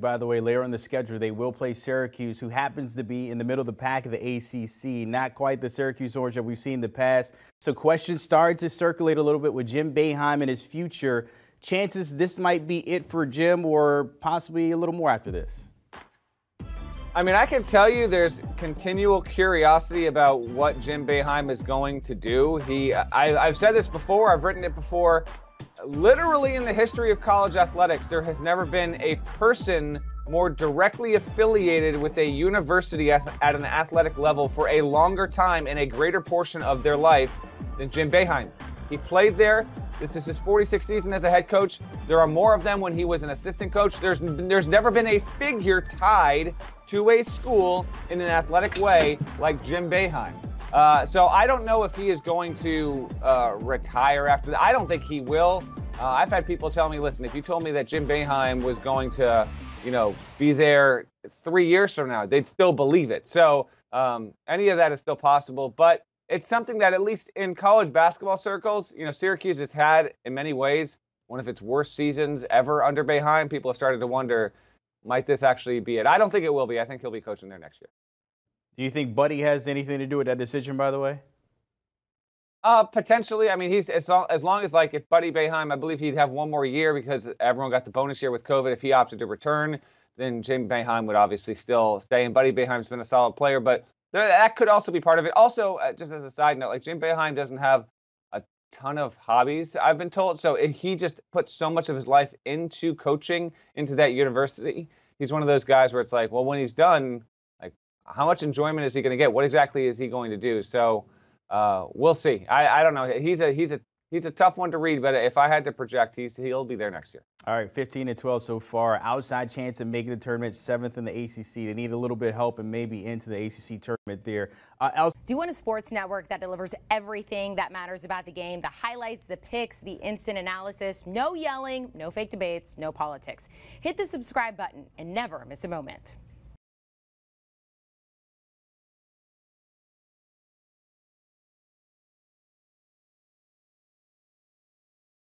By the way, later on the schedule, they will play Syracuse, who happens to be in the middle of the pack of the ACC. Not quite the Syracuse Orange that we've seen in the past. So questions started to circulate a little bit with Jim Boeheim and his future. Chances this might be it for Jim, or possibly a little more after this? I mean, I can tell you there's continual curiosity about what Jim Boeheim is going to do. I've said this before, I've written it before. Literally in the history of college athletics, there has never been a person more directly affiliated with a university at an athletic level for a longer time and a greater portion of their life than Jim Boeheim. He played there. This is his 46th season as a head coach. There are more of them when he was an assistant coach. There's never been a figure tied to a school in an athletic way like Jim Boeheim. So I don't know if he is going to retire after that. I don't think he will. I've had people tell me, listen, if you told me that Jim Boeheim was going to, be there 3 years from now, they'd still believe it. So any of that is still possible. But it's something that, at least in college basketball circles, Syracuse has had, in many ways, one of its worst seasons ever under Boeheim. People have started to wonder, might this actually be it? I don't think it will be. I think he'll be coaching there next year. Do you think Buddy has anything to do with that decision, by the way? Potentially. I mean, he's as long as, like, if Buddy Boeheim, I believe he'd have one more year because everyone got the bonus year with COVID. If he opted to return, then Jim Boeheim would obviously still stay. And Buddy Boeheim's been a solid player, but that could also be part of it. Also, just as a side note, like, Jim Boeheim doesn't have a ton of hobbies, I've been told. So he just puts so much of his life into coaching, into that university. He's one of those guys where it's like, well, when he's done, like, how much enjoyment is he going to get? What exactly is he going to do? So we'll see. I don't know. He's a tough one to read, but if I had to project, he'll be there next year. All right, 15-12 so far. Outside chance of making the tournament, 7th in the ACC. They need a little bit of help and maybe into the ACC tournament there. Do you want a sports network that delivers everything that matters about the game? The highlights, the picks, the instant analysis. No yelling, no fake debates, no politics. Hit the subscribe button and never miss a moment.